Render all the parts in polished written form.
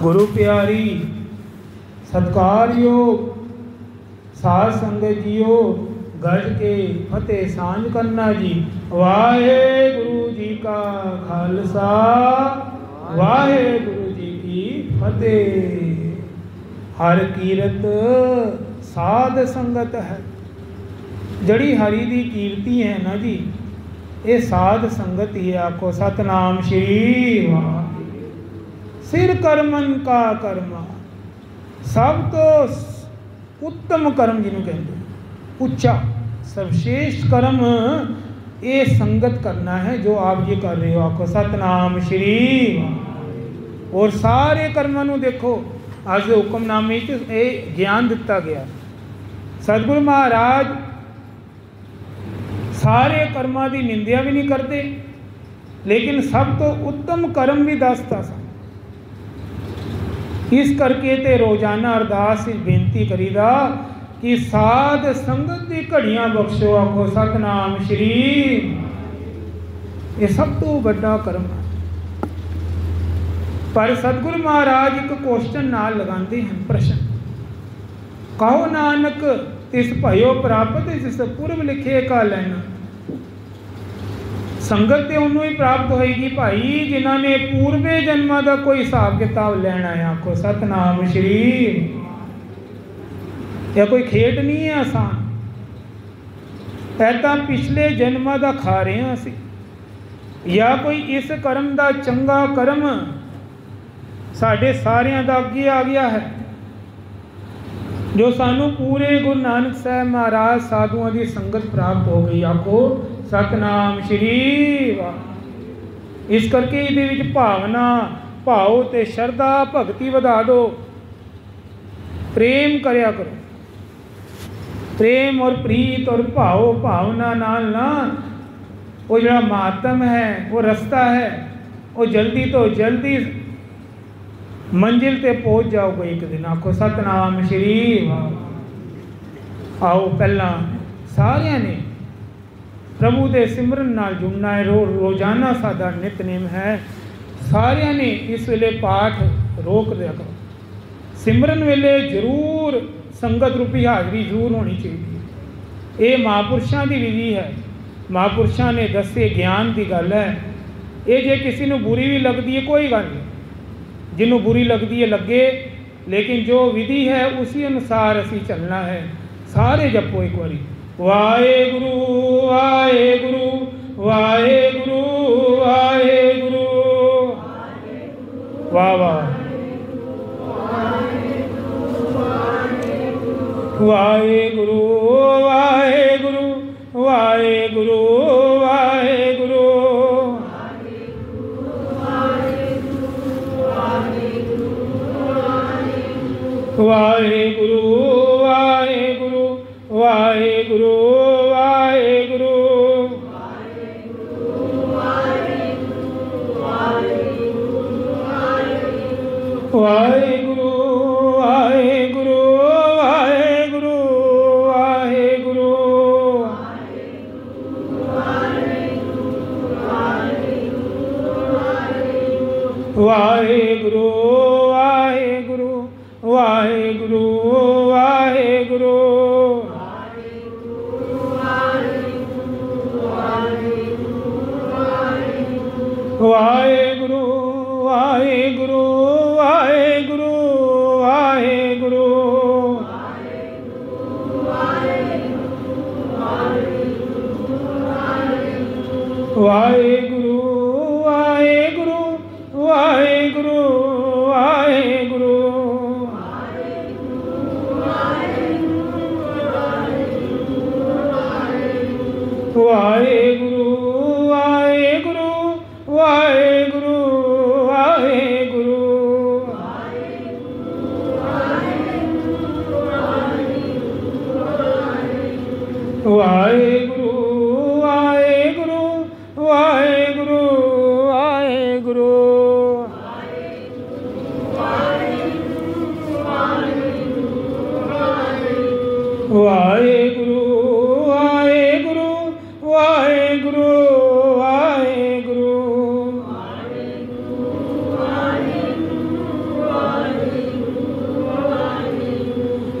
गुरु प्यारी सत्कारयोग साध संगत जियो गज के फतेह सांझ करना जी। वाहेगुरु जी का खालसा वाहेगुरु जी की फतेह। हर कीरत साध संगत है। जड़ी हरि दी कीर्ति है ना जी, ये साध संगत ही आखो। सतनाम श्री वाहिगुरू। सिर कर्मन का कर्मा, सब तो उत्तम कर्म जिन्हों कहते हैं, उच्चा सर्वश्रेष्ठ कर्म ये संगत करना है जो आप ये कर रहे हो। आखो सतनाम श्री वाहिगुरू। और सारे कर्मां नूं देखो अज दे हुक्मनामे च ये ज्ञान दिता गया। सतगुरु महाराज सारे कर्मां की निंदिया भी नहीं करते, लेकिन सब तो उत्तम कर्म भी दसता सा। इस करके ते रोजाना अरदास बेनती करीदा कि साध संगत की घड़ियां बख्शो। आखो सतनाम श्री। ये सब तो बड़ा कर्म है। पर सतगुरु महाराज एक क्वेश्चन नाल लगाते हैं, प्रश्न। कहो नानक तिस भयो प्राप्त जिस पूर्व लिखे का लेना। संगत तो उन्होंने ही प्राप्त होएगी भाई जिन्हों ने पूर्वे जन्मां का कोई हिसाब किताब लेना है। आखो सतनाम श्री। यह कोई खेट नहीं है आसान। ऐसा पिछले जन्मां का खा रहे हैं असी, या कोई इस कर्म का चंगा कर्म साढ़े सारियां दा अगे आ गया है, जो सानू पूरे गुरु नानक साहब महाराज साधुओं की संगत प्राप्त हो गई। आखो सतनाम श्री वाहिगुरू। इस करके इहदे विच भावना भाव ते शरधा भगती वधा दो। प्रेम करया करो। प्रेम और प्रीत और भाव भावना नाल ना वो जिहड़ा मातम है, वो रस्ता है, वो जल्दी तो जल्दी मंजिल ते पहुँच जाओगे एक दिन। आखो सतनाम श्री वाहिगुरू। आओ पहला सारिया ने प्रभु के सिमरन नाल जुड़ना है। रोजाना सादा नितनेम है। सारिया ने इस वेले पाठ रोक दिया करो। सिमरन वेले जरूर संगत रूपी हाजरी जरूर होनी चाहिए। ये महापुरुषों की विधि है। महापुरुषों ने दसे ज्ञान की गल है। ये जे किसी को बुरी भी लगती है कोई गल नहीं, जिन्हों बुरी लगती है लगे, लेकिन जो विधि है उसी अनुसार असी चलना है। सारे जपो एक बारी वाहेगुरु वाहेगुरु वाहेगुरु वाहेगुरु। वाह वाह। वाहेगुरु वाहेगुरु वाहेगुरु वाहेगुरु। वाहेगुरु वाहेगुरु वाहेगुरु वाहेगुरु। वाहेगुरु वाहेगुरु वाहेगुरु वाहेगुरु। वाहेगुरु वाहेगुरु वाहेगुरु वाहेगुरु। वाहेगुरु वाहेगुरु वाहेगुरु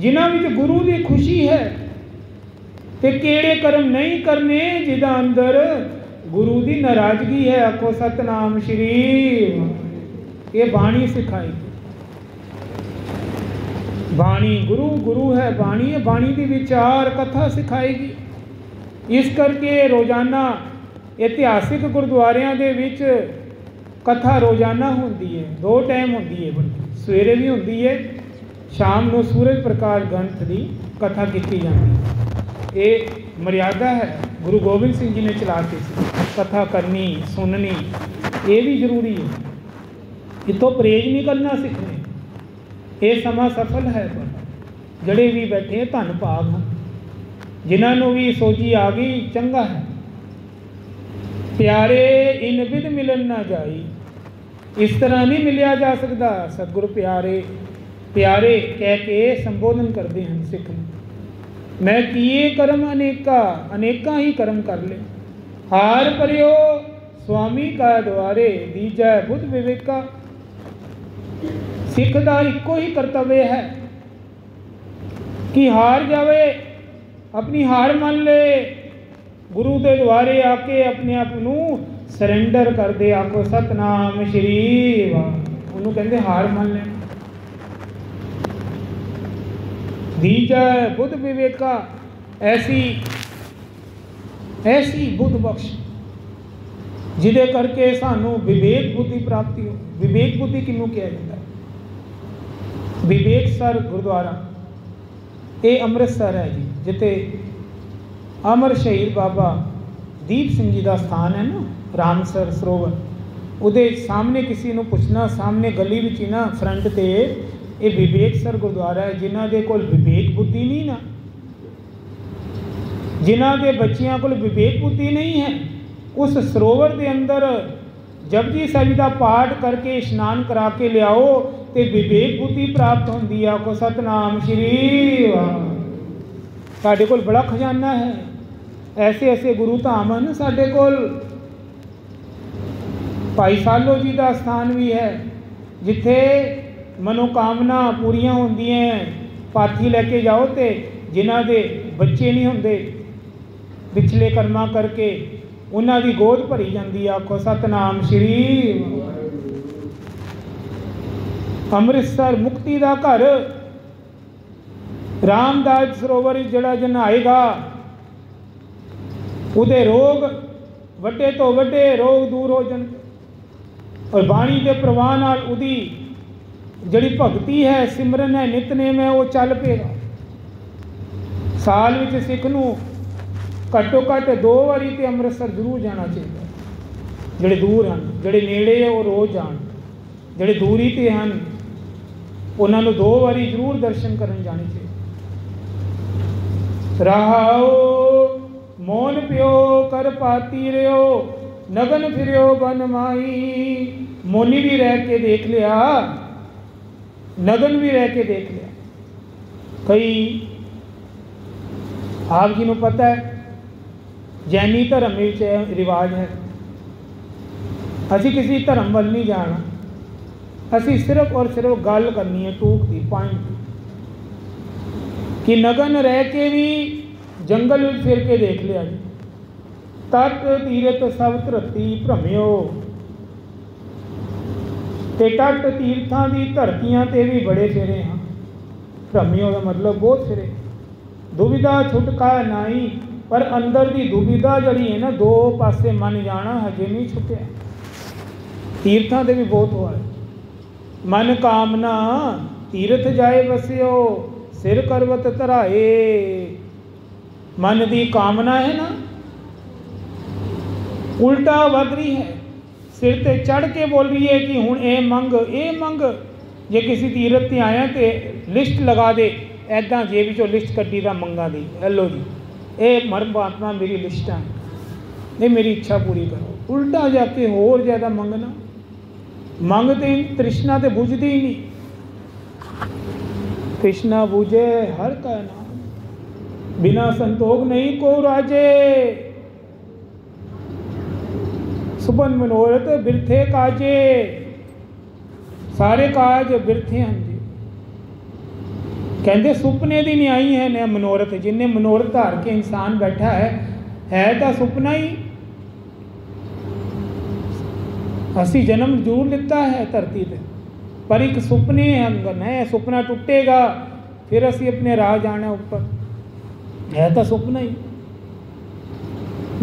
जिन्हां विच गुरु की खुशी है, ते केड़े कर्म नहीं करने जिदा अंदर गुरु की नाराजगी है। आखो सतनाम श्री। ये बाणी सिखाएगी। बाणी गुरु, गुरु है बाणी, बाणी की विचार कथा सिखाएगी। इस करके रोजाना इतिहासिक गुरुद्वारियां दे विच कथा रोजाना होंदी है, 2 टाइम होंदी है, बल्कि सवेरे भी होंदी है, शाम को सूरज प्रकाश ग्रंथ की कथा की जाती है। ये मर्यादा है, गुरु गोबिंद सिंह जी ने चलाती सी। कथा करनी, सुननी, ये भी जरूरी है। इतों परहेज नहीं करना सीखने। ये समा सफल है, पर जड़े भी बैठे धन भाग हैं, जिन्होंने भी सोची आ गई चंगा है। प्यारे इन विध मिलन ना जाई, इस तरह नहीं मिलिया जा सकता। सतगुरु प्यारे प्यारे कह के संबोधन करते हैं सिख। मैं किए कर्म अनेका, अनेका ही कर्म कर ले। हार परियो स्वामी का द्वारे, दीजै बुद्ध विवेका। सिख का इको ही कर्तव्य है कि हार जावे, अपनी हार मान ले, गुरु के द्वारे आके अपने आप नू सरेंडर कर दे। आखो सतनाम श्री वाह। उन्होंने कहते हार मान ले। दीजै बुद्ध विवेका, ऐसी ऐसी बुद्ध बख्श जिदे करके सानू विवेक बुद्धि प्राप्ति हो। विवेक बुद्धि किनू कहा जाता है? विवेक सर गुरुद्वारा ये अमृतसर है जी, जिते अमर शहीद बाबा दीप सिंह जी का स्थान है ना, रामसर सरोवर। उहदे सामने किसी को पुछना, सामने गली में ना फ्रंट ते ये विवेक सर गुरुद्वारा है। जिन्हों के कोल विवेक बुद्धि नहीं ना, जिन्हों के बच्चियों को विवेक बुद्धि नहीं है, उस सरोवर के अंदर जपजी साहिब का पाठ करके स्नान करा के लियाओ तो विवेक बुद्धि प्राप्त होती है। को सतनाम श्री वाह। साढ़े कोल बड़ा खजाना है, ऐसे ऐसे गुरु धाम हैं साढ़े कोल। भाई सालो जी का स्थान भी है, जिथे मनोकामना पूरियां होंदियां। पाथी लैके जाओ तो जिन्हों के बच्चे नहीं होंगे, पिछले कर्मा करके उन्हों की गोद भरी जाती। आखो सतनाम श्री। अमृतसर मुक्ति का घर, रामदास सरोवर जड़ा जनाएगा उहदे रोग वड्डे तो वड्डे रोग दूर हो जाएंगे। और बाणी के प्रवाह नाल उहदी जड़ी भगती है, सिमरन है, नितनेम है, वो चल पेगा। साल विच सिख नूं घट्टो घट्ट 2 बारी तो अमृतसर जरूर जाना चाहिए। जिहड़े दूर हैं, जिहड़े नेड़े है वो रोज़ जाण, जिहड़े दूरी ते हैं उन्होंने 2 बारी जरूर दर्शन करन जाने चाहिए। रहाओ मौन प्यो कर पाती रहो, नगन फिरो बन माई। मोनी भी रह के देख लिया, नगन भी रह के देख लिया। कई आप जी को पता है जैनी धर्म रिवाज है, असी किसी धर्म वाल नहीं जाना, असी सिर्फ और सिर्फ गल करनी है टूक दी पॉइंट कि नगन रह के भी जंगल में फिर के देख लिया जी। तट तीरथ सब धरती भ्रमियो, ते तट तीर्थां की धरतियां ते भी बड़े फिरे हाँ। भ्रमियो का मतलब बहुत फिरे। दुविधा छुटका नाई, पर अंदर की दुविधा जड़ी है ना, 2 पासे मन जाना हजे नहीं छुटिया। तीर्थां ते भी बहुत हुआ है। मन कामना तीर्थ जाए बसियो, सिर करवत धराए। मन की कामना है ना उल्टा वध रही है, सिर ते चढ़ के बोल रही है कि हुण ए मंग ए मंग। जे किसी तीरथ ते आया तो लिस्ट लगा दे, ऐदा जेब चो लिस्ट कड्डी दा मंगा दी, हेलो जी ये परमात्मा मेरी लिस्टां ये मेरी इच्छा पूरी करो। उल्टा जाके होर ज़्यादा मंगना, मंगते तृष्णा तो बुझती ही नहीं। तृष्णा बुझे हर का नाम, बिना संतोख नहीं को राजे। सुबन मनोरथ बिरथे काजे, सारे काज बिरथे हैं जी। कहते सुपने की नहीं आई है न मनोरथ, जिन्हें मनोरथ धार के इंसान बैठा है तो सुपना ही। असी जन्म जरूर लिता है धरती पर, पर एक सुपने अंगन है, सुपना टुटेगा फिर असी अपने राह जाना ऊपर, है तो सुपना ही।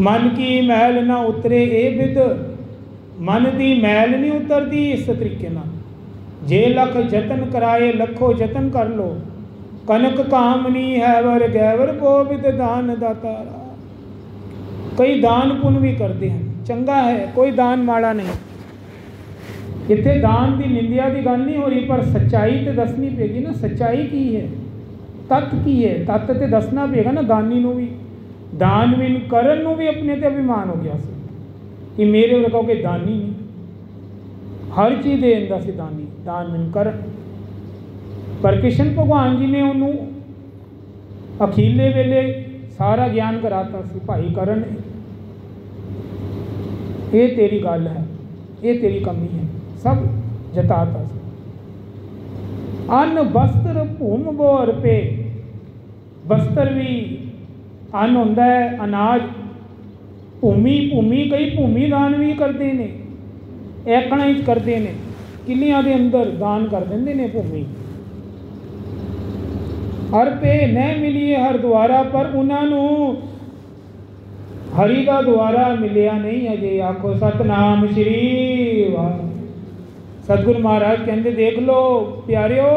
मन की मैल ना उतरे ए बिद, मन की मैल नहीं उतरती इस तरीके ना। जे लख जतन कराए लखो जतन कर लो, कनक कामनी है वर गैवर गोबिंद दान दातारा। कई दान पुण्य भी करते हैं, चंगा है, कोई दान माड़ा नहीं। इतने दान की निंदिया की गल नहीं हो रही, पर सच्चाई तो दसनी पेगी ना। सच्चाई की है, तत्त की है, तत्त तो दसना पेगा ना। दानी नूं भी, दानवीन करन नूं भी अपने ते अभिमान हो गया सी कि मेरे वर्गा कोई दानी नहीं, हर चीज़ दे दिंदा सी दानी, दानवीन करन। पर कृष्ण भगवान जी ने उन्होंने अखीले वेले सारा ज्ञान कराता सी, भाई करन ये तेरी गल है, ये तेरी कमी है, सब जताता सी। अन्न वस्त्र भूम बोर पे, वस्त्र भी अन्न होंदा है, अनाज। भूमि भूमि कई भूमि दान भी करते हैं, ऐकड़ा ही करते हैं, किलियां दे अंदर दान कर देंगे ने भूमि। हर पे न मिलिए हर द्वारा, पर उन्होंने हरि का द्वारा मिलिया नहीं अजे। आखो सतनाम श्री वाह। सतगुरु महाराज कहते देख लो प्यारिओ,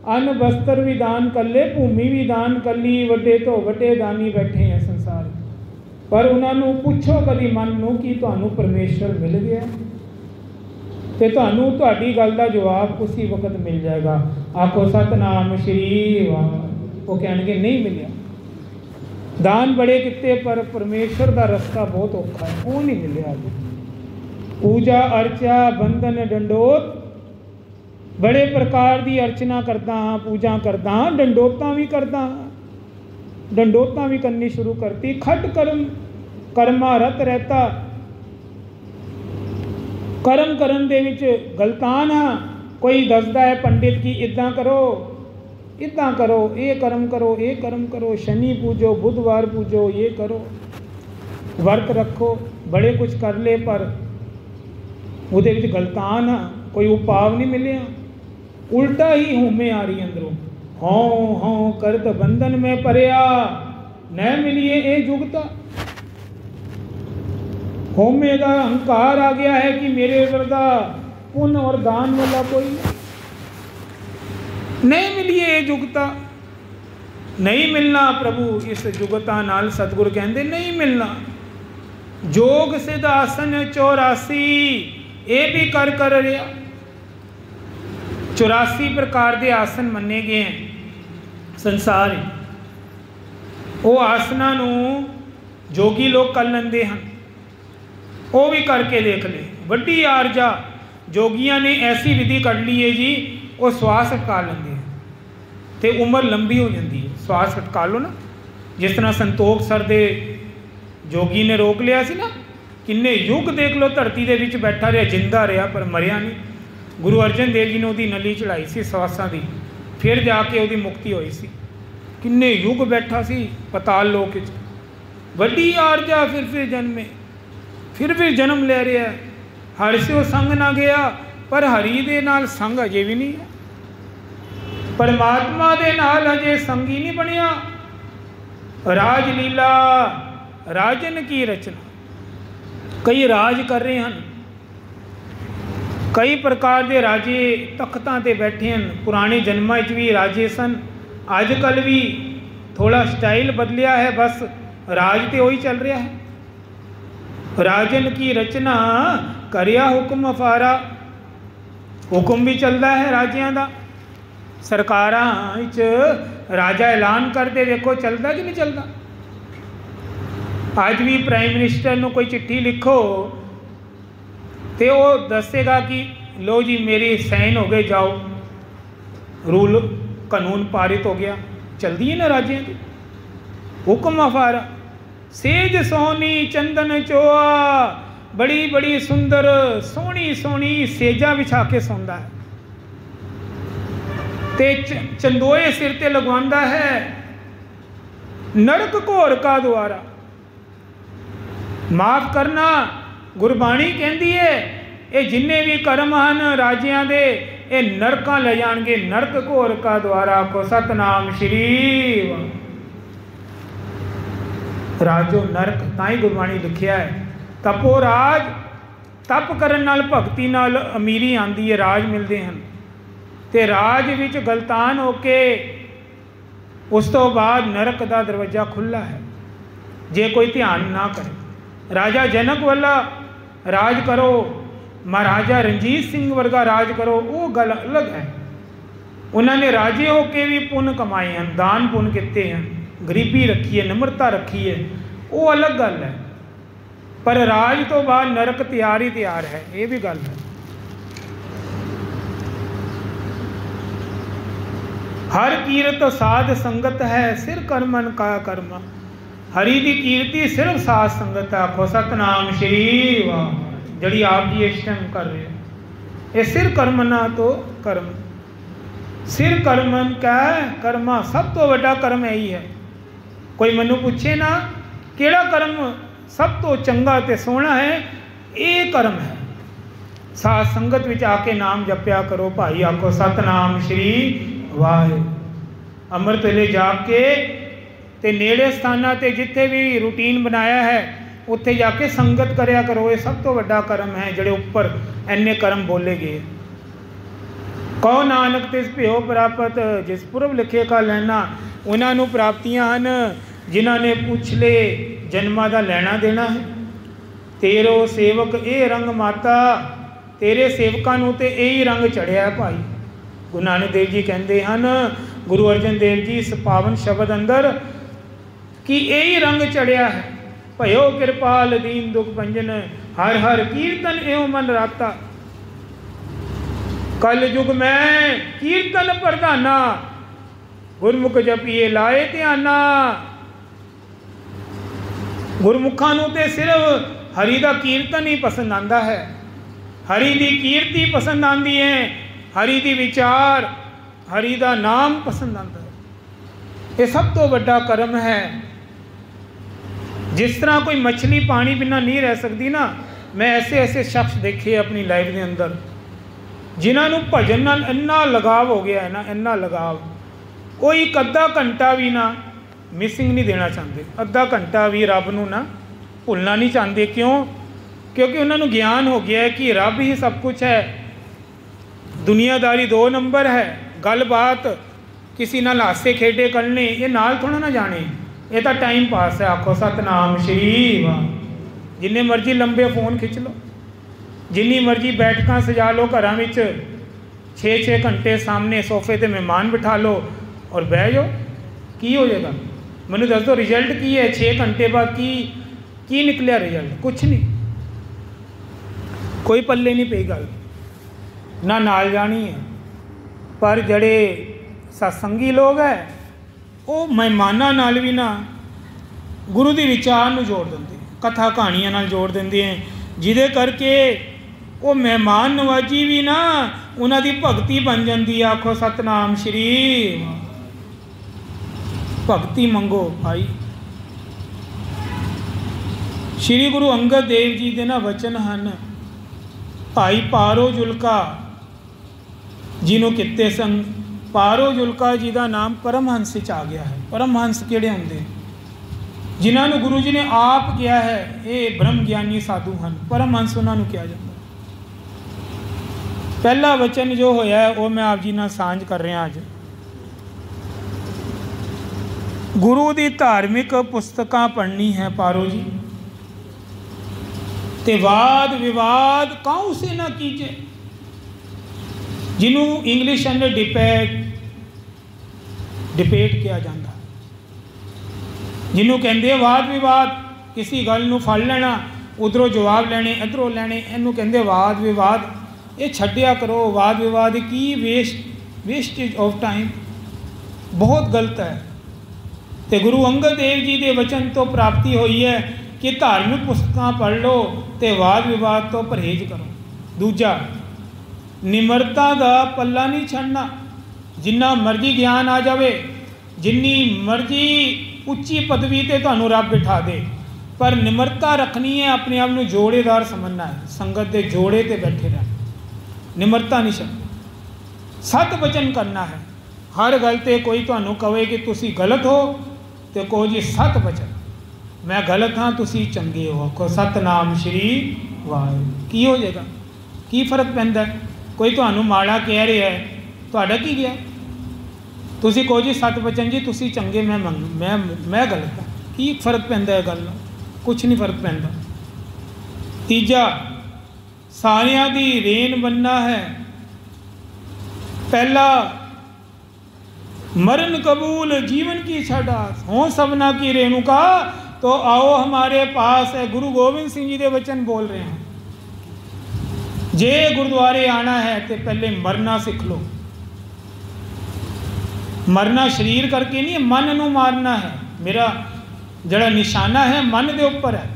अन्न वस्त्र भी दान कर ले, भूमि भी दान कर ली, वड्डे तो वड्डे दानी बैठे हैं संसार। पर उन्होंने पूछो कभी मन नूं कि तुहानूं परमेश्वर मिल गया, तो तुहानूं तुहाडी गल का जवाब उसी वक्त मिल जाएगा। आखो सतनाम श्री वाह। वो कहेंगे नहीं मिलिया, दान बड़े किते पर परमेश्वर का रास्ता बहुत औखा है, वो नहीं मिलिया। पूजा अर्चा बंधन डंडोत, बड़े प्रकार की अर्चना करता हाँ, पूजा करता हाँ, डंडोतां भी करता हाँ, डंडोतां भी करनी शुरू करती। खट कर्म कर्मा रत रहता, कर्म करन दे विच गलतान हाँ। कोई दसदा है पंडित की इदां करो, इदां करो, ये कर्म करो, ये कर्म करो, शनि पूजो, बुधवार पूजो, ये करो, वर्त रखो, बड़े कुछ कर ले, पर उहदे विच गलतान हाँ, कोई उपाव नहीं मिलिया। उल्टा ही होमे आ रही अंदरों, हों हों करत बंधन में परिया, न मिलिए ए जुगता। होमे का अहंकार आ गया है कि मेरे वर्गा पुण्य और दान वाला कोई नहीं मिलिए ए जुगता। नहीं मिलना प्रभु इस जुगता नाल, सतगुरु कहते नहीं मिलना। जोग सिद्ध आसन 84 ये भी कर रहा। 84 प्रकार के आसन मन्ने गए हैं संसार। वो आसना जोगी लोग कर लेंदे हैं, वो भी करके देख ले। वड्डी आरजा जोगियां ने ऐसी विधि कढ़ ली है जी, वो श्वास अटका लेंगे तो उम्र लंबी हो जाती है। श्वास अटका लो ना, जिस तरह संतोख सर दे जोगी ने रोक लिया सी ना, किन्ने युग देख लो धरती के विच बैठा रहा, जिंदा रहा पर मरिया नहीं। गुरु अर्जन देव जी ने उसकी नली चढ़ाई सी श्वासां की, फिर जाके उसकी मुक्ति हुई सी। किन्ने युग बैठा सी पताल लोक विच, वड्डी आरजा फिर जन्मे, फिर जन्म ले रहा है। हरि से वो संग ना गया, पर हरि दे नाल संग अजे भी नहीं है। परमात्मा दे नाल अजे संगी नहीं बनिया। राजलीला राजन की रचना, कई राज कर रहे हैं, कई प्रकार के राजे तख्तां ते बैठे हैं। पुराने जन्मां च भी राजे सन, अजकल भी थोड़ा स्टाइल बदलिया है, बस राज तो वही चल रहा है। राजन की रचना करिया हुक्म अफारा, हुक्म भी चलता है राजियां का। सरकारां विच राजा ऐलान करते, देखो चलता कि नहीं चलता। अज भी प्राइम मिनिस्टर नूं कोई चिट्ठी लिखो तो वो दसेगा कि लो जी मेरे साइन हो गए, जाओ रूल कानून पारित हो गया। चलती है ना राज्यों की हुक्म अफारा। सेज सोनी चंदन चोआ, बड़ी बड़ी सुंदर सोहनी सोहनी सेजा बिछा के सौंदा है। ते चंदोए सिर ते लगवांदा है नरक घोर का द्वारा। माफ़ करना, गुरबाणी कहती है ये जिन्ने भी कर्म हैं राजियां दे ये नरकां ले जाणगे, नरक घोर का द्वारा। को सतनाम श्री राजो नरक ताई गुरबाणी लिखिया है। तपो राज, तप करन नाल भगती नाल अमीरी आंदी है, राज मिलते हैं। तो राज विच गलतान होके उस तो बाद नरक का दरवाजा खुला है जे कोई ध्यान ना करे। राजा जनक वाला राज करो, महाराजा रणजीत सिंह वर्गा राज करो, वो गल अलग है। उन्होंने राजे होके भी पुण्य कमाए हैं, दान पुण्य किए हैं, गरीबी रखी है, नम्रता रखी है, वो अलग गल है। पर राज तो बाद नरक तैयार ही तैयार है, ये भी गल है। हर कीरत साध संगत है, सिर कर्मन का कर्म। हरि की कीर्ति सिर्फ साध संगत है। आखो सतनाम श्री वाह, जड़ी आप जी इस टाइम कर रहे हो, ये सिर कर्म ना तो कर्म। सिर कर्मन का कर्मा, सब तो बड़ा कर्म यही है। कोई मैनू पूछे ना केड़ा कर्म सब तो चंगा ते सोहना है, ये कर्म है। साध संगत विच आके नाम जपया करो भाई। आखो सतनाम श्री वाहे। अमृत वेले जाके ते नेड़े स्थानां ते जिथे भी रूटीन बनाया है उत्थे जाके संगत करया करो। ये सब तो वड्डा कर्म है जिहड़े उपर इन्ने कर्म बोले गए। कहो नानक तिस भ्यो प्राप्त, जिस पुरब लिखे का लैना। उन्हां नूं प्राप्तियां हन जिन्हां ने पुछले जन्मां दा लैना देना है। तेरो सेवक ये रंग माता, तेरे सेवकां नूं ते यही रंग चढ़िया है भाई। गुरु नानक देव जी कहते हैं, गुरु अर्जन देव जी इस पावन शब्द अंदर कि यही रंग चढ़िया है। भयो कृपाल दीन दुख भंजन, हर हर कीर्तन एवं मन राता। कल युग में कीर्तन प्रधाना, गुरमुख जपिए लाए ध्याना। गुरमुखा नूं ते सिर्फ हरि दा कीर्तन ही पसंद आता है, हरि दी कीर्ति पसंद आती है, हरि दी विचार, हरि दा नाम पसंद आता है। ये सब तो बड़ा कर्म है। जिस तरह कोई मछली पानी बिना नहीं रह सकती ना, मैं ऐसे ऐसे शख्स देखे अपनी लाइफ के अंदर जिन्होंने भजन नाल इन्ना लगाव हो गया है ना, इन्ना लगाव। कोई अद्धा घंटा भी ना मिसिंग नहीं देना चाहते, अद्धा घंटा भी रब नूं ना भुलना नहीं चाहते। क्यों? क्योंकि उन्होंने ज्ञान हो गया है कि रब ही सब कुछ है। दुनियादारी 2 नंबर है। गल बात किसी नाल हासे खेडे करने, ये नाल थोड़ा ना जाने, ये तो टाइम पास है। आखो सतनाम श्री वाह। जिन्ने मर्जी लंबे फोन खिंच लो, जिन्नी मर्जी बैठक सजा लो, घर में 6-6 घंटे सामने सोफे ते मेहमान बिठा लो और बह जाओ, की हो जाएगा? मैनू दस दो रिजल्ट की है? 6 घंटे बाद की निकलिया रिजल्ट? कुछ नहीं, कोई पल्ले नहीं पई गल ना नाल जानी है। पर जड़े सत्संगी लोग है वो मेहमानां नाल भी ना गुरु दी विचार नूं जोड़ देंदे, कथा कहानियां नाल जोड़ देंदे हैं, जिहदे करके वो मेहमान नवाजी भी ना उन्हां दी भगती बन जाती है। आखो सतनाम श्री। भगती मंगो भाई। श्री गुरु अंगद देव जी दे ना वचन हैं। भाई पारो जुलका जिन्हों किते सन, पारो जुलका जी का नाम परमहंस आ गया है। परमहंस किहड़े होंदे? जिन्होंने गुरु जी ने आप किया है ये ब्रह्म ज्ञानी साधु हैं, परमहंस उन्होंने कहा जाता है। पहला वचन जो होया है वो मैं आप जी नाल सांझ कर रहा अज। गुरु की धार्मिक पुस्तकां पढ़नी है पारो जी, ते वाद विवाद काहू से ना कीजे। जिन्हों इंग्लिश अंदर डिबेट किया जाता, जिन्हों कहते वाद विवाद, किसी गल नूं फड़ लेना, उधरों जवाब लेने, इधरों लेने, इनू कहते वाद विवाद। ये छड्डिया करो। वाद विवाद की वेस्टेज ऑफ टाइम बहुत गलत है। तो गुरु अंगद देव जी के वचन तो प्राप्ति हुई है कि धार्मिक पुस्तकां पढ़ लो तो वाद विवाद तो परहेज करो। दूजा, निमरता का पल्ला नहीं छड़ना। जिन्ना मर्जी ज्ञान आ जाए, जिन्नी मर्जी उच्ची पदवी ते तुहानू रब बिठा दे, पर निमरता रखनी है, अपने आप में जोड़ेदार समझना है, संगत के जोड़े ते बैठे रहना, निमरता नहीं छड्डनी, सत वचन करना है। हर गल ते कोई तुहानू कहे कि तुसी गलत हो तो कहो जी सत वचन, मैं गलत हाँ तुसी चंगे हो, को सतनाम श्री वाहिगुरू। की हो जाएगा, की फर्क पैंदा है? कोई तुहानू माड़ा कह रहा है, तुहाडा की गया? तुसी कहो जी सत वचन जी तुसी चंगे, मैं गलत हाँ, की फर्क पैंदा है? गल कुछ नहीं फर्क पैंदा। तीजा, सारियां दी रेन बनना है। पहला, मरण कबूल जीवन की छड़ा, हो सबना की रेणुका, तो आओ हमारे पास है। गुरु गोबिंद सिंह जी के वचन बोल रहे हैं, जे गुरुद्वारे आना है तो पहले मरना सीख लो। मरना शरीर करके नहीं, मन नू मारना है। मेरा जड़ा निशाना है मन के उपर है।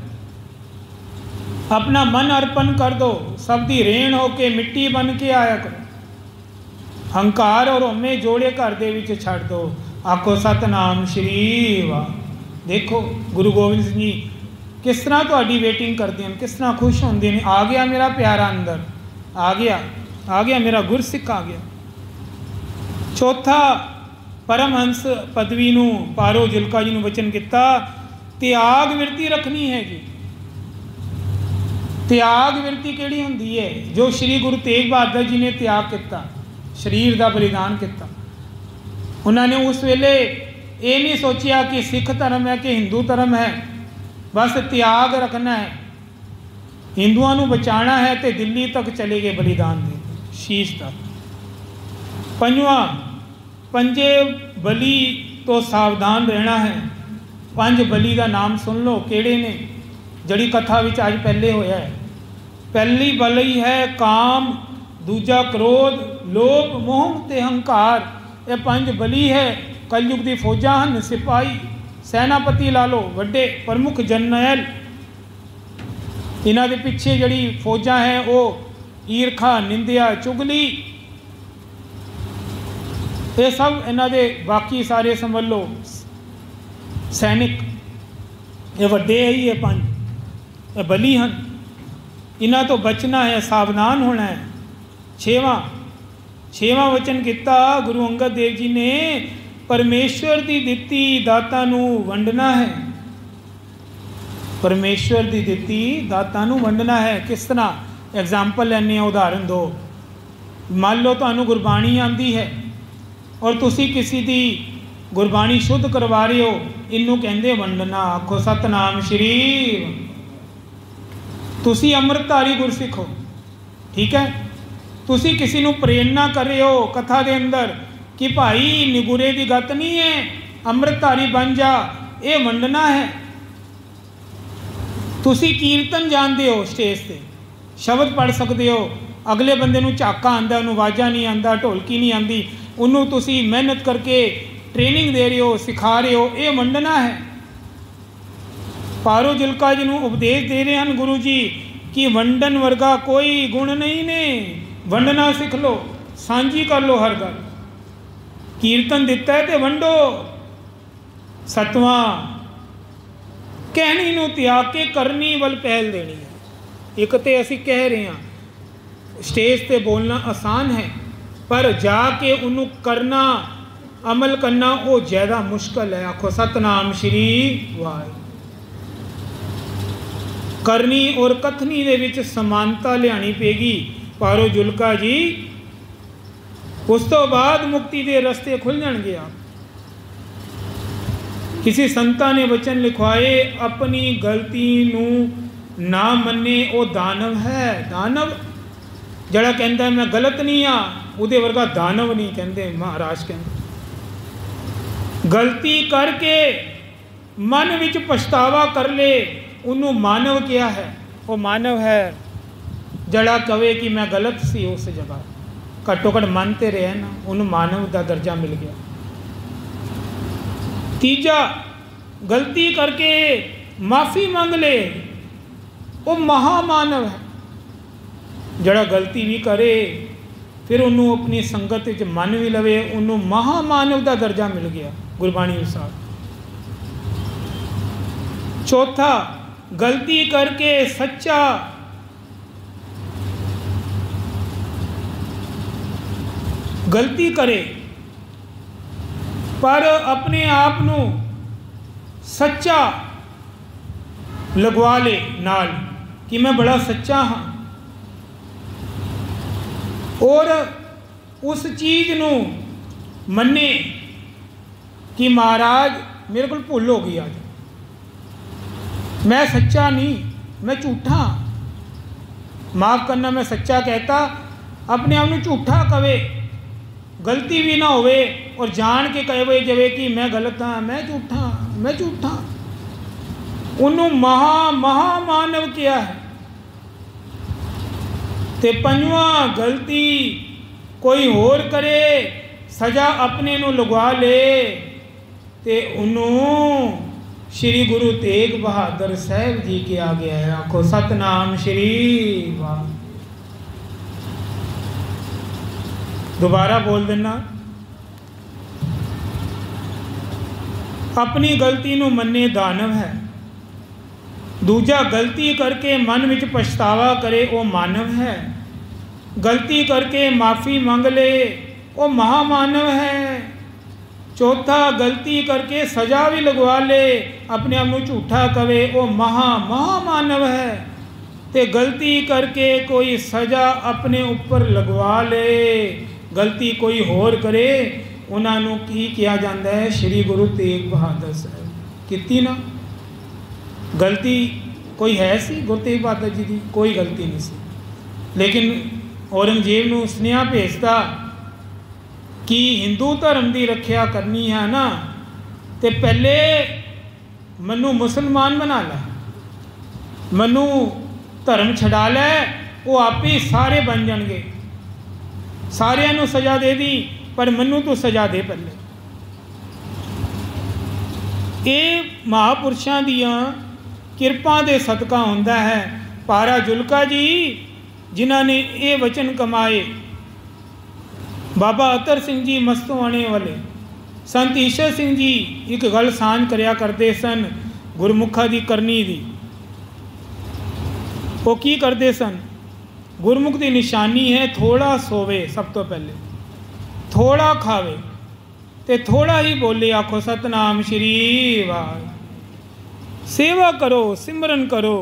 अपना मन अर्पण कर दो, सब दी रेण होके मिट्टी बन के आया करो। हंकार और होमे जोड़े घर दे विच छड्ड दो, आखो सतनाम श्री वाह। देखो गुरु गोबिंद सिंह जी किस तरह तुहाडी वेटिंग करते हैं, किस तरह खुश होंदे ने, आ गया मेरा प्यारा अंदर, आ गया मेरा गुरसिख आ गया। चौथा, परमहंस पदवी नू पारो जुल्का जी नू वचन किता, त्याग विरती रखनी है जी। त्याग विरती केड़ी हुंदी है? जो श्री गुरु तेग बहादुर जी ने त्याग किया, शरीर का बलिदान किया। उन्होंने उस वेले ये नहीं सोचिया कि सिख धर्म है कि हिंदू धर्म है, बस त्याग रखना है, हिंदुओं को बचाना है, तो दिल्ली तक चले गए बलिदान दे शीश तक। पंजवा, पंजे बली तो सावधान रहना है। पंज बली का नाम सुन लो केड़े ने, जड़ी कथा विच अज पहले होया है। पहली बली है काम, दूजा क्रोध, लोभ, मोह ते हंकार। ये पंज बली है। कलयुग की फौजा हैं, सिपाही सैनापति ला लो, वड्डे प्रमुख जरनैल, इन्हां दे पिछे जड़ी फौजा हैं वो ईरखा, निंदिया, चुगली, ये सब इन्हां दे बाकी सारे समझ लो सैनिक, ये वड्डे ही है पंज, ये बली हैं। इन्हां तो बचना है, सावधान होना है। छेवां वचन किता गुरु अंगद देव जी ने, परमेश्वर की दिती दातां नू वंडना है। परमेश्वर की दिती दातां नू वंडना है। किस तरह? एग्जाम्पल लैने, उदाहरण दो। मान लो तुहानू गुरबाणी आती है और तुसी किसी की गुरबाणी शुद्ध करवा रहे हो, इनू कहंदे वंडना। आखो सतनाम श्री। तुसी अमृतधारी गुरसिख हो, ठीक है। तुसी किसी नू प्रेरणा कर रहे हो कथा के अंदर कि भाई निगुरे की गत नहीं है, अमृतधारी बन जा, ये वंडना है। तुसी कीर्तन जानते हो, स्टेज से शब्द पढ़ सकते हो, अगले बंदे नू झाका आंदा, उन्होंने वाजा नहीं आंदा, ढोलकी नहीं आंदी, उन्होंने तुसी मेहनत करके ट्रेनिंग दे रहे हो, सिखा रहे हो, ये वंडना है। पारो जुल्का जी नू उपदेश दे रहे हैं गुरु जी कि वंडन वर्गा कोई गुण नहीं ने, वंडना सीख लो, सांझी कर लो हर गल। कीर्तन दिता है तो वंडो। सतवां, कहनी नू त्याग के करनी वल पहल देनी है। एक तो असी कह रहे हैं स्टेज पे बोलना आसान है, पर जाके उन्होंने करना, अमल करना वो ज़्यादा मुश्किल है। आखो सतनाम श्री वाहिगुरू। करनी और कथनी दे विच समानता लियानी पेगी पारो जुल्का जी। उस तो बाद मुक्ति के रस्ते खुल जाएंगे। आप किसी संता ने वचन लिखवाए, अपनी गलती नू ना मन्ने वो दानव है। दानव जड़ा कहता है मैं गलत नहीं हाँ, उहदे वर्गा दानव नहीं कहते महाराज। कहते गलती करके मन विच पछतावा कर ले, उन्हों मानव किया है। वो मानव है जड़ा कहे कि मैं गलत सी उस जगह, घट्टो घट मनते रहे ना, उन्होंने मानव का दर्जा मिल गया। तीजा, गलती करके माफ़ी मांग ले, वो महामानव है। जड़ा गलती भी करे फिर उन्होंने अपनी संगत च मन भी लवे, उन्होंने महामानव का दर्जा मिल गया गुरबाणी अनुसार। चौथा, गलती करके सच्चा गलती करे पर अपने आप नू सच्चा लगवा ले नाल कि मैं बड़ा सच्चा हाँ, और उस चीज़ नू मन्ने कि महाराज मेरे को भुल हो गई, आज मैं सच्चा नहीं, मैं झूठा। माफ़ करना, मैं सच्चा कहता, अपने आप में झूठा कवे, गलती भी ना होवे और जान के कहे जावे कि मैं गलत हाँ, मैं झूठा, मैं झूठा। उन्होंने महामानव किया है। ते पंजवा, गलती कोई होर करे, सजा अपने नू लगवा ले, ते उन्होंने श्री गुरु तेग बहादुर साहब जी के आ गया है। आखो सतनाम श्री वाह। दोबारा बोल देना, अपनी गलती नू मन्ने दानव है। दूजा, गलती करके मन विच पछतावा करे वो मानव है। गलती करके माफ़ी मंग ले वो महामानव है। चौथा, गलती करके सजा भी लगवा ले, अपने आप में झूठा कवे वो महामानव है। ते गलती करके कोई सजा अपने ऊपर लगवा ले, गलती कोई होर करे, उन्होंने की किया जाता है, श्री गुरु तेग बहादुर साहब की ना गलती कोई है सी गुरु तेग बहादुर जी की कोई गलती नहीं सी, लेकिन औरंगजेब नूं सुनेहा भेजता कि हिंदू धर्म की रखिया करनी है ना, तो पहले मनु मुसलमान बना लै, मनु धर्म छड़ा लै, वो आप ही सारे बन जाएंगे, सारिਆਂ ਨੂੰ सज़ा दे दी, पर मनु तो सज़ा दे पहले। ये महापुरुषों दियां किरपा दे सदका होंदा है। पारा जुलका जी जिन्होंने ये वचन कमाए, बाबा अतर सिंह जी मस्तवाणे वाले, संत ईश्वर सिंह जी एक गल सांझ करया करते सन गुरमुखा की करनी दी। वो की करते सन, गुरमुख की निशानी है थोड़ा सोवे, सब तो पहले थोड़ा खावे ते थोड़ा ही बोले। आखो सतनाम श्री वाह। सेवा करो, सिमरन करो,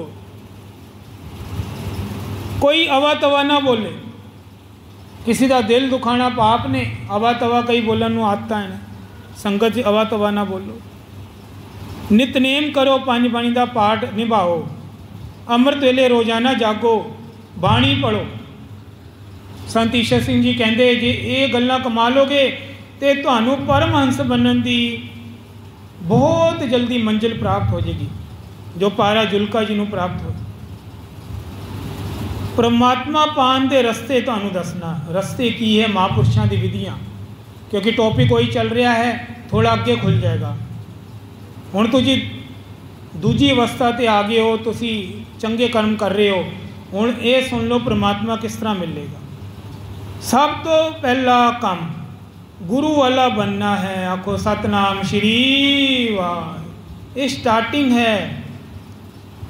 कोई अवा तवा ना बोले, किसी का दिल दुखाना पाप ने, अवा तवा कई बोलन नूं आदत है, संगत अवा तवा ना बोलो। नितनेम करो, पंज बाणी का पाठ निभाओ, अमृत वेले रोजाना जागो, बाणी पढ़ो। संत ईश्वर सिंह जी कहते जे ये गल्लां कमा लोगे तो तुहानूं परमहंस बनन दी बहुत जल्दी मंजिल प्राप्त हो जाएगी, जो पारा जुलका जी नूं प्राप्त हो। परमात्मा पान के रस्ते तुहानूं दसना, रस्ते की है महापुरुषों की विधियाँ, क्योंकि टॉपिक वही चल रहा है, थोड़ा अगे खुल जाएगा। हुण तुसीं दूजी अवस्था ते आ गए हो, तुसीं चंगे कर्म कर रहे हो, हुण ये सुन लो परमात्मा किस तरह मिलेगा। सब तो पहला काम गुरु वाला बनना है। आखो सतनाम श्री वाह। ये स्टार्टिंग है,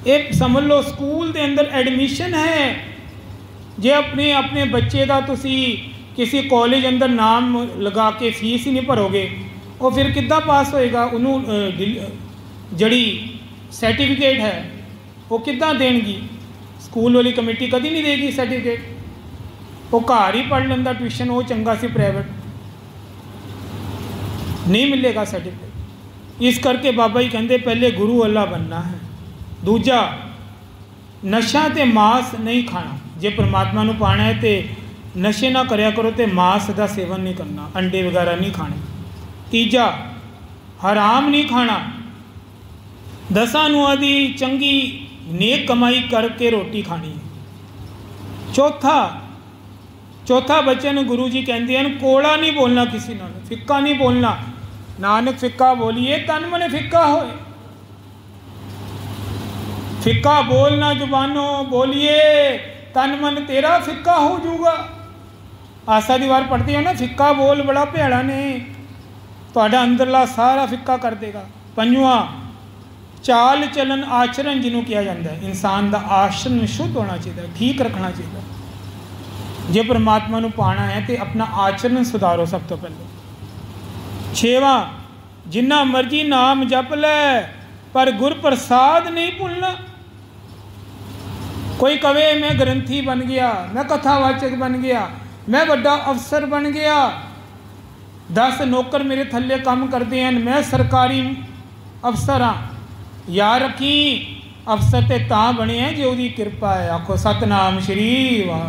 एक समझ लो स्कूल के अंदर एडमिशन है। जे अपने अपने बच्चे का तुसी किसी कॉलेज अंदर नाम लगा के फीस ही नहीं भरोगे, वो फिर किद्दां पास होएगा? उन्होंने जड़ी सर्टिफिकेट है वो किद्दां देणगी? स्कूल वाली कमेटी कभी नहीं देगी सर्टिफिकेट, वो घर ही पढ़ लेंदा ट्यूशन, वो चंगा सी प्राइवेट, नहीं मिलेगा सर्टिफिकेट। इस करके बाबा जी कहते पहले गुरु वाला बनना है। दूजा, नशा ते मांस नहीं खाना। जे परमात्मा नूं पाना है तो नशे ना करया करो, तो मांस का सेवन नहीं करना, अंडे वगैरह नहीं खाने। तीजा, हराम नहीं खाना, दसां नूआं दी चंगी नेक कमाई करके रोटी खानी है। चौथा बचन गुरु जी कहते हैं कोड़ा नहीं बोलना, किसी नाल फिक्का नहीं बोलना। नानक फिक्का बोलिए तन मन फिक्का होए। फिक्का बोलना जुबानों बोलिए, तन मन तेरा फिक्का हो जाऊगा। आसा दी वार पढ़ते हो ना, फिक्का बोल बड़ा भैड़ा ने, तुहाडा अंदरला सारा फिक्का कर देगा। पंजवां, चाल चलन आचरण जिन्हों किया जाता है, इंसान का आचरण शुद्ध होना चाहिए, ठीक रखना चाहिए। जे परमात्मा नूं पाना है तो अपना आचरण सुधारो सब तो पहले। छेवां, जिन्ना मर्जी नाम जप लै पर गुर प्रसाद नहीं भुलना। कोई कवे मैं ग्रंथी बन गया, मैं कथावाचक बन गया, मैं बड़ा अफसर बन गया, 10 नौकर मेरे थल्ले काम करते हैं, मैं सरकारी अफसर हाँ। याद रखी अफसर तो तां बने हैं जो उसकी कृपा है। आखो सतनाम श्री वाह।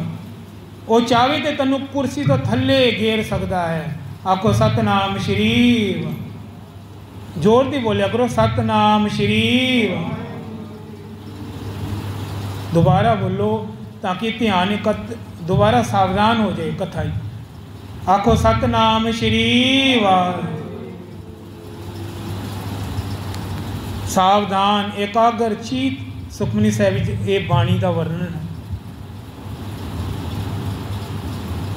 वो चाहे तो तेनों कुर्सी तो थल्ले घेर सकता है। आखो सतनाम श्री वाह। जोर दी बोलिया करो सतनाम श्री वाह। दोबारा बोलो ताकि ध्यान दोबारा सावधान हो जाए कथा ही। आखो सतनाम श्री वाह। सावधान एकाग्र चीत सुखमनी साहिब ये बाणी का वर्णन है।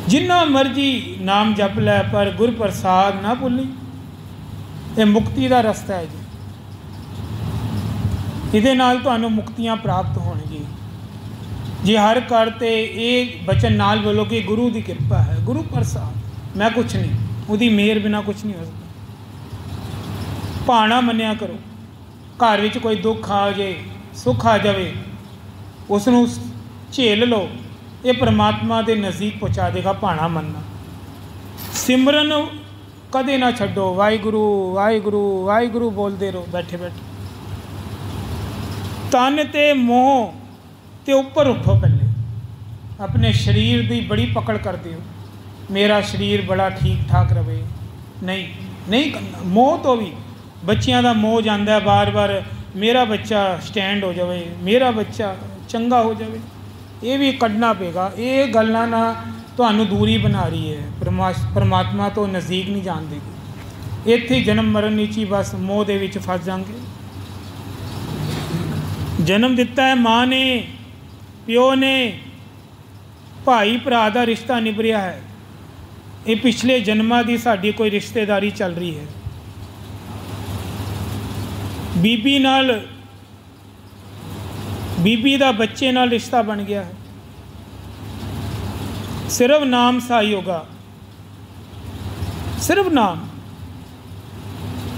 जिन्ना मर्जी नाम जप लै पर गुर प्रसाद ना भुली। ये मुक्ति का रस्ता है जी। इहदे नाल तुहानूं मुक्तियां प्राप्त होणगी जी। हर करते ये बचन नाल बोलो कि गुरु की कृपा है, गुरु प्रसाद, मैं कुछ नहीं, उसकी मेहर बिना कुछ नहीं हो सकता। भाना मन्निया करो। घर विच कोई दुख आ जाए, सुख आ जाए, उसनूं झेल लो, ये परमात्मा के नज़दीक पहुँचा देगा। भाना मनना, सिमरन कदे ना छड्डो। वाहिगुरू वाहिगुरू वाहिगुरू बोलते रहो बैठे बैठे। तन ते मोह ते उपर उठो। पहले अपने शरीर की बड़ी पकड़ कर दियो, मेरा शरीर बड़ा ठीक ठाक रहे। नहीं नहीं करना। मोह तो भी बच्चियां का मोह जाता है बार बार, मेरा बच्चा स्टैंड हो जाए, मेरा बच्चा चंगा हो जाए, ये भी कढ़ना पेगा। ये गल्लां ना तुहानूं दूरी बना रही है, परमात्मा तो नज़दीक नहीं जान देगी। इत्थे जन्म मरण नीची बस मोह दे विच फस जाएंगे। जन्म दिता है माँ ने, प्यो ने, भाई भरा का रिश्ता निभरिया है। ये पिछले जन्मां की साडी कोई रिश्तेदारी चल रही है। बीबी नाल, बीबी का बच्चे नाल रिश्ता बन गया है। सिर्फ नाम सहाई होगा, सिर्फ नाम।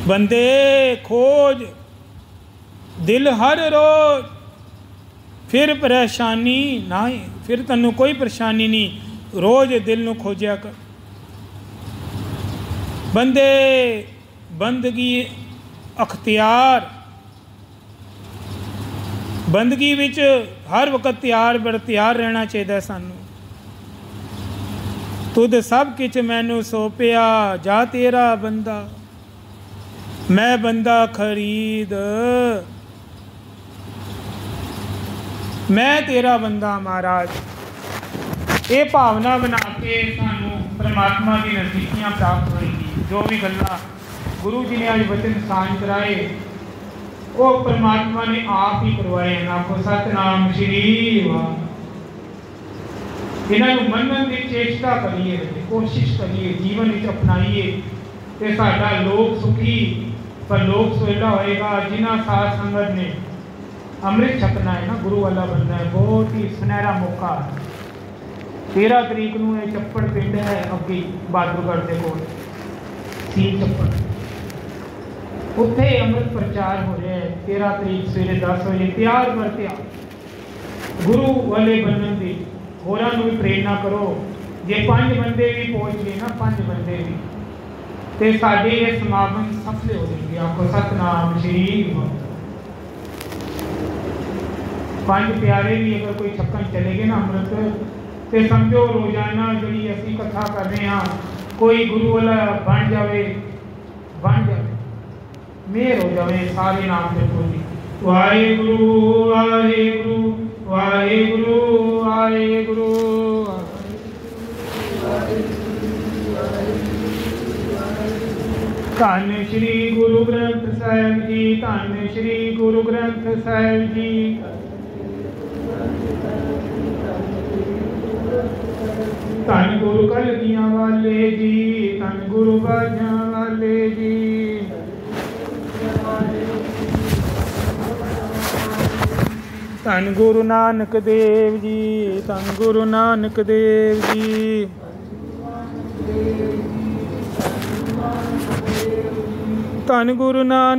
बंदे खोज दिल हर रोज, फिर परेशानी ना ही, फिर तन्नू कोई परेशानी नहीं। रोज दिल नू खोजिया कर। बंदे बंदगी अख्तियार, बंदगी विच हर वक्त तैयार बर तैयार रहना चाहिए सानू। तुद सब किच मैनू सौंपिया, जा तेरा बंदा, मैं बंदा खरीद, मैं तेरा बंदा। महाराज ये भावना बना के सानू परमात्मा की नज़दीकियां प्राप्त होएगी। जो भी गल्लां गुरु जी ने अज वचन साझ कराए वो परमात्मा ने आप ही करवाए। आखो सतनाम श्री वाह। इन्हां नूं मनण की चेष्टा करिए, कोशिश करिए, जीवन में अपनाइए तो साडा लोक सुखी पर लोक सुहेला होएगा। जिन्हां साध संगत ने अमृत छकना है ना, गुरु वाला बनना है, बहुत ही सुनहरा मौका है। 13 तरीक नूं ये चप्पड़ पिंड है अगे बहादुरगढ़ के कोल सील चप्पड़, उत्थे अमृत प्रचार हो रहा है। 13 तरीक सवेरे 10 बजे तैयार बर तैयार गुरु वाले बनने की होरां नूं भी प्रेरणा करो। जे 5 बंदे भी पहुँच गए ना, 5 बंदे भी, तो साडे ये समागम सफल हो जाएंगे। आखो सतनाम श्री वाह। 5 प्यारे भी अगर कोई छक्कन चले गए ना अमृत, तो समझो रोजाना जी असी कथा कर रहे हैं, कोई गुरु वाला बन जाए, बन जाए, मेहर हो जाए। सारे नाम जपो जी। वाहेगुरु वाहेगुरु वाहेगुरु वाहेगुरु। धन श्री गुरु ग्रंथ साहिब जी, धन श्री गुरु ग्रंथ साहिब जी। ਧੰਨ ਗੁਰੂ ਕਲਗੀਆਂ ਵਾਲੇ ਜੀ, ਧੰਨ ਗੁਰੂ ਬਾਝਾਂ ਵਾਲੇ ਜੀ। ਧੰਨ ਗੁਰੂ ਨਾਨਕ ਦੇਵ ਜੀ, ਧੰਨ ਗੁਰੂ ਨਾਨਕ ਦੇਵ ਜੀ। ਧੰਨ ਗੁਰੂ ਨਾਨਕ